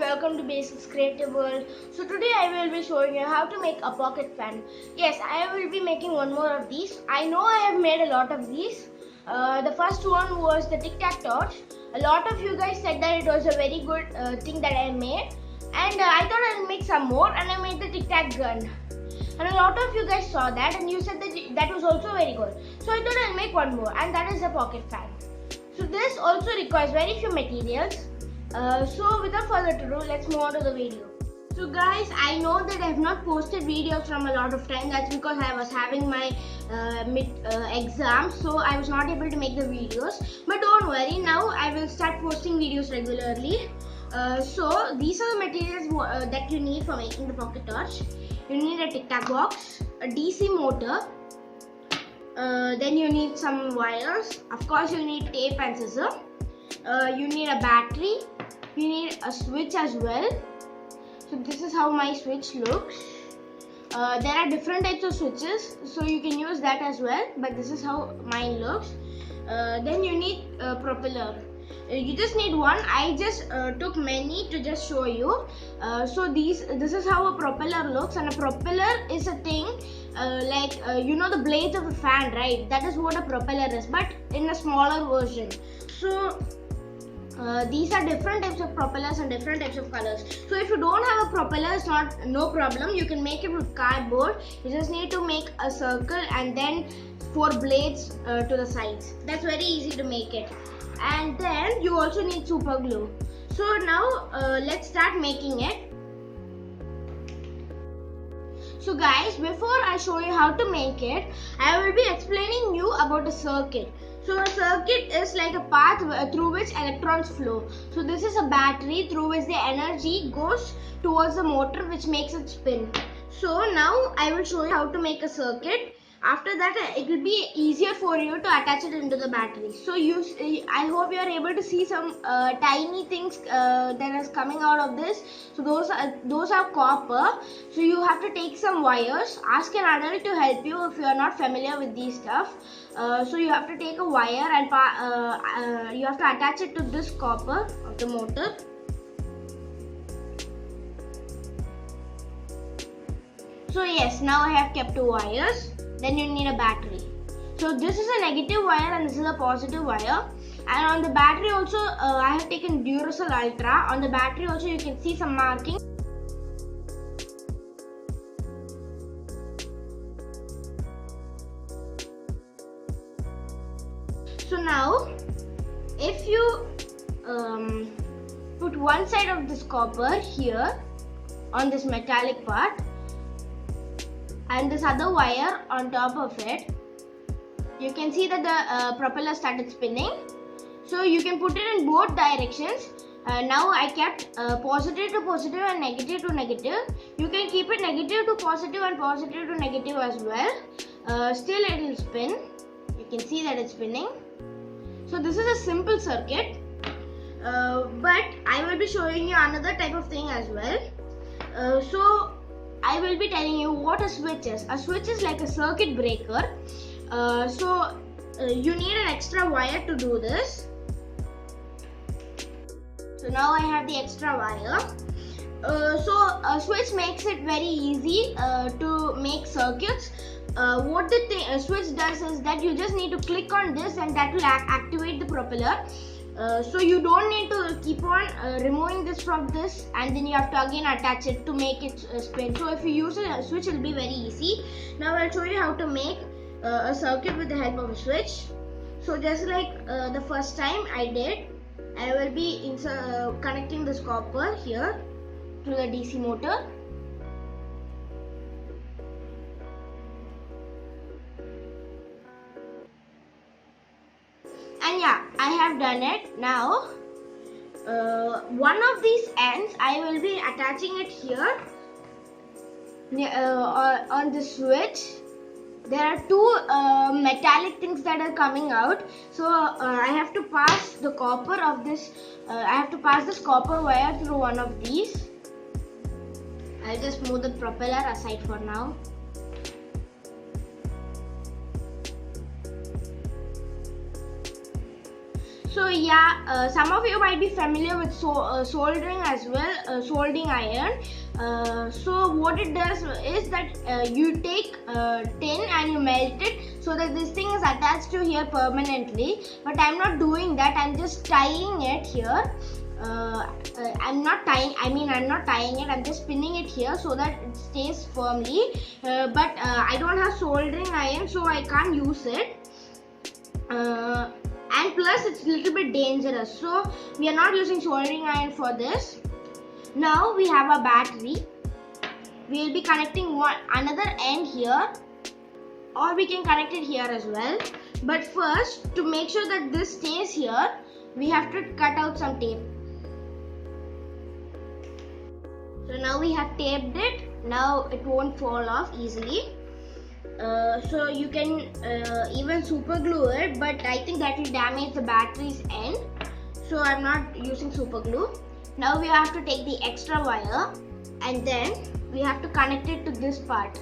welcome to Basics Creative World. So today I will be showing you how to make a pocket fan. Yes, I will be making one more of these. I know I have made a lot of these. The first one was the Tic Tac torch. A lot of you guys said that it was a very good thing that I made, and I thought I'll make some more, and I made the Tic Tac gun. And a lot of you guys saw that and you said that that was also very good. So I thought I'll make one more, and that is a pocket fan. So this also requires very few materials. So without further ado, let's move on to the video. So guys, I know that I have not posted videos from a lot of time. That's because I was having my exams, so I was not able to make the videos. But don't worry, now I will start posting videos regularly. So these are the materials that you need for making the pocket torch. You need a Tic Tac box, a DC motor, then you need some wires. Of course, you need tape and scissor. You need a battery. You need a switch as well. So this is how my switch looks. There are different types of switches, so you can use that as well, but this is how mine looks. Then you need a propeller. You just need one. I just took many to just show you. So this is how a propeller looks, and a propeller is a thing you know the blades of a fan, right? That is what a propeller is, but in a smaller version. So these are different types of propellers and different types of colors. So if you don't have a propeller, it's no problem. You can make it with cardboard. You just need to make a circle and then 4 blades to the sides. That's very easy to make it. And then you also need super glue. So now let's start making it. So guys, before I show you how to make it, I will be explaining you about a circuit. So a circuit is like a path through which electrons flow. So this is a battery through which the energy goes towards the motor, which makes it spin. So now I will show you how to make a circuit. After that, it will be easier for you to attach it into the battery. So I hope you are able to see some tiny things that is coming out of this. So those are copper. So you have to take some wires. Ask an adult to help you if you are not familiar with these stuff. So you have to take a wire and you have to attach it to this copper of the motor. So yes, now I have kept 2 wires. Then you need a battery. So this is a negative wire and this is a positive wire. And on the battery also, I have taken Duracell Ultra. On the battery also you can see some marking. So now, if you put one side of this copper here on this metallic part, and this other wire on top of it, you can see that the propeller started spinning. So you can put it in both directions. Now I kept positive to positive and negative to negative. You can keep it negative to positive and positive to negative as well. Still it will spin. You can see that it's spinning. So this is a simple circuit, but I will be showing you another type of thing as well. So I will be telling you what a switch is. A switch is like a circuit breaker. You need an extra wire to do this. So now I have the extra wire. So a switch makes it very easy to make circuits. What the switch does is that you just need to click on this and that will activate the propeller. So you don't need to keep on removing this from this, and then you have to again attach it to make it spin. So if you use a switch, it will be very easy. Now I'll show you how to make a circuit with the help of a switch. So just like the first time I did, I will be connecting this copper here to the DC motor. And yeah, I have done it. Now one of these ends I will be attaching it here on the switch. There are 2 metallic things that are coming out. So I have to pass the copper of this. I have to pass this copper wire through one of these. I'll just move the propeller aside for now. So yeah, some of you might be familiar with soldering as well, soldering iron. So what it does is that you take tin and you melt it so that this thing is attached to here permanently. But I'm not doing that. I'm just tying it here. I'm not tying it, I'm just pinning it here so that it stays firmly. But I don't have soldering iron, so I can't use it. And plus it's a little bit dangerous, so we are not using soldering iron for this. Now we have a battery. We will be connecting another end here, or we can connect it here as well. But first, to make sure that this stays here, we have to cut out some tape. So now we have taped it. Now it won't fall off easily. So you can even super glue it, but I think that will damage the battery's end, so I'm not using super glue. Now we have to take the extra wire and then we have to connect it to this part.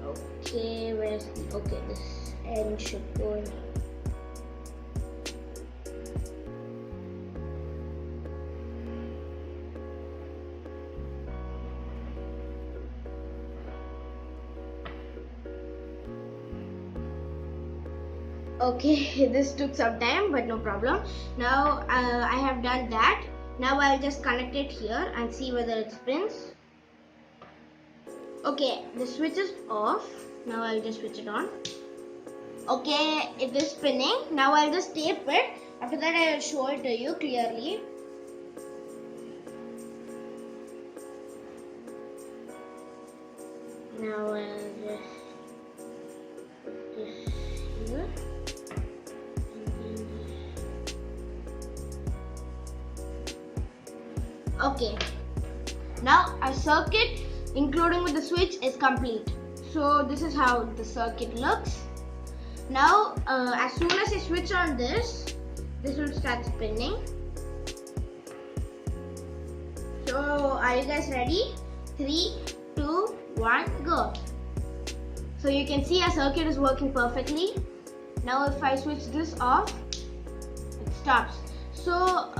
Okay, where's the, okay, this end should go in. Okay, this took some time, but no problem. Now I have done that. Now I'll just connect it here and see whether it spins. Okay, the switch is off. Now I'll just switch it on. Okay, it is spinning. Now I'll just tape it. After that I will show it to you clearly. Now I'll just put this here. Okay, now our circuit including with the switch is complete. So this is how the circuit looks. Now as soon as I switch on this will start spinning. So are you guys ready? 3, 2, 1, go. So you can see our circuit is working perfectly. Now if I switch this off, it stops. So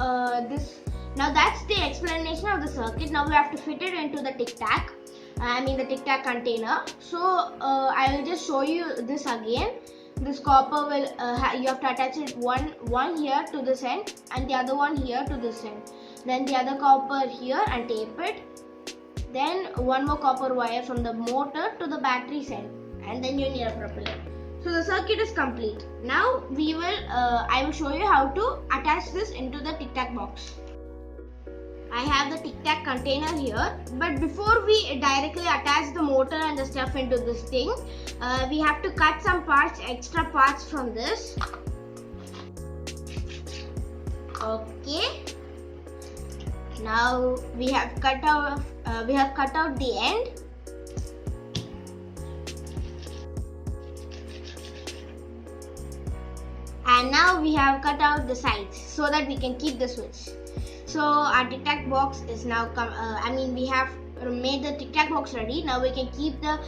now that's the explanation of the circuit. Now we have to fit it into the Tic Tac. The Tic Tac container. So I will just show you this again. This copper will you have to attach it one here to this end and the other one here to this end. Then the other copper here and tape it. Then one more copper wire from the motor to the battery end, and then you need a propeller. So the circuit is complete. Now I will show you how to attach this into the Tic Tac box. I have the Tic Tac container here, but before we directly attach the motor and the stuff into this thing, we have to cut some parts, extra parts from this. Okay. Now we have cut out the end. And now we have cut out the sides so that we can keep the switch. So our Tic Tac box is now we have made the Tic Tac box ready. Now we can keep the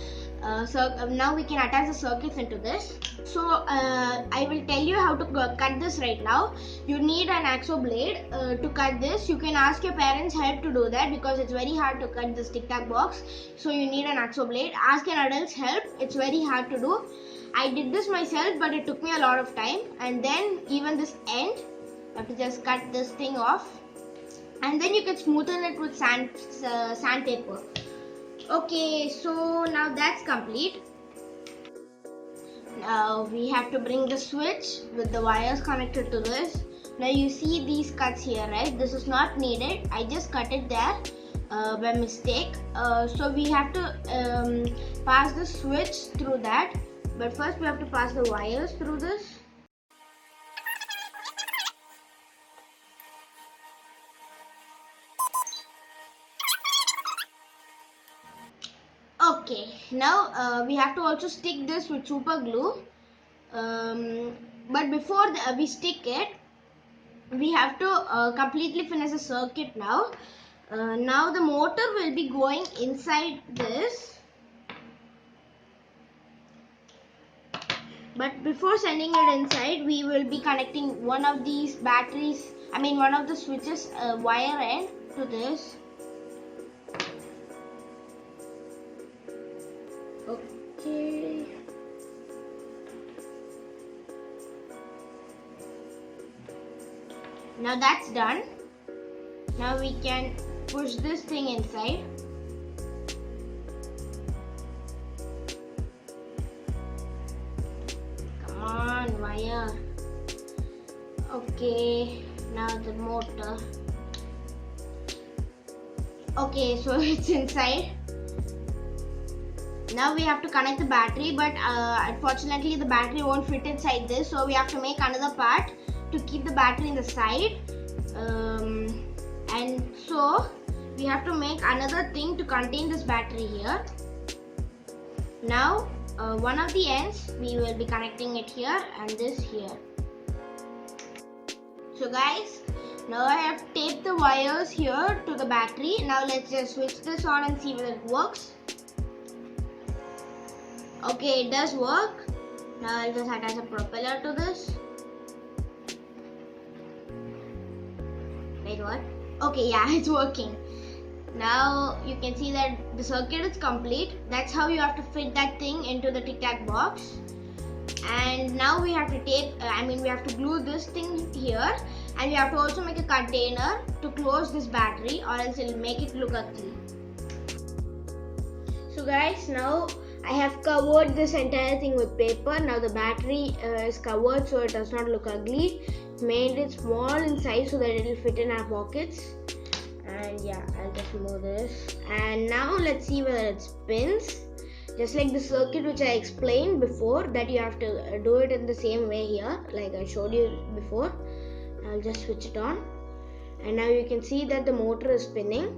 now we can attach the circuits into this. So I will tell you how to cut this right now. You need an Axo blade to cut this. You can ask your parents' help to do that because it's very hard to cut this Tic Tac box. So you need an Axo blade. Ask an adult's help. It's very hard to do. I did this myself, but it took me a lot of time. And then even this end, you have to just cut this thing off. And then you can smoothen it with sandpaper. Okay, so now that's complete. Now we have to bring the switch with the wires connected to this. Now you see these cuts here, right? This is not needed. I just cut it there by mistake. So we have to pass the switch through that. But first we have to pass the wires through this. Okay, now we have to also stick this with super glue. But before we stick it, we have to completely finish the circuit now. Now the motor will be going inside this. But before sending it inside, we will be connecting one of these batteries, one of the switches wire end to this. Okay. Now that's done. Now we can push this thing inside. Come on, wire. Okay, now the motor. Okay, so it's inside. Now we have to connect the battery, but unfortunately the battery won't fit inside this, so we have to make another part to keep the battery in the side. And so we have to make another thing to contain this battery here. Now one of the ends we will be connecting it here and this here. So guys, now I have taped the wires here to the battery. Now let's just switch this on and see whether it works. Okay, it does work. Now I'll just attach a propeller to this. Wait, what? Okay, yeah, it's working. Now you can see that the circuit is complete. That's how you have to fit that thing into the Tic Tac box. And now we have to we have to glue this thing here, and we have to also make a container to close this battery, or else it'll make it look ugly. So guys, now I have covered this entire thing with paper. Now the battery is covered so it does not look ugly. Made it small in size so that it will fit in our pockets. And yeah, I'll just remove this. And now let's see whether it spins. Just like the circuit which I explained before, that you have to do it in the same way here, like I showed you before. I'll just switch it on. And now you can see that the motor is spinning.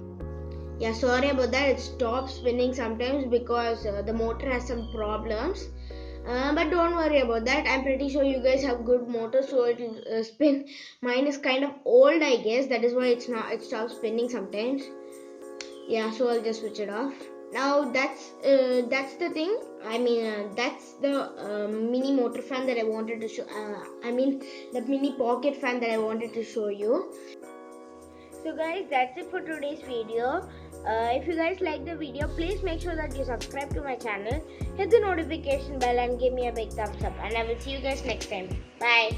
Yeah, sorry about that, it stops spinning sometimes because the motor has some problems. But don't worry about that. I'm pretty sure you guys have good motors, so it will spin. Mine is kind of old, I guess. That is why it stops spinning sometimes. Yeah, so I'll just switch it off. Now that's the thing. That's the mini motor fan that I wanted to show. The mini pocket fan that I wanted to show you. So guys, that's it for today's video. If you guys like the video, please make sure that you subscribe to my channel, hit the notification bell and give me a big thumbs up, and I will see you guys next time. Bye.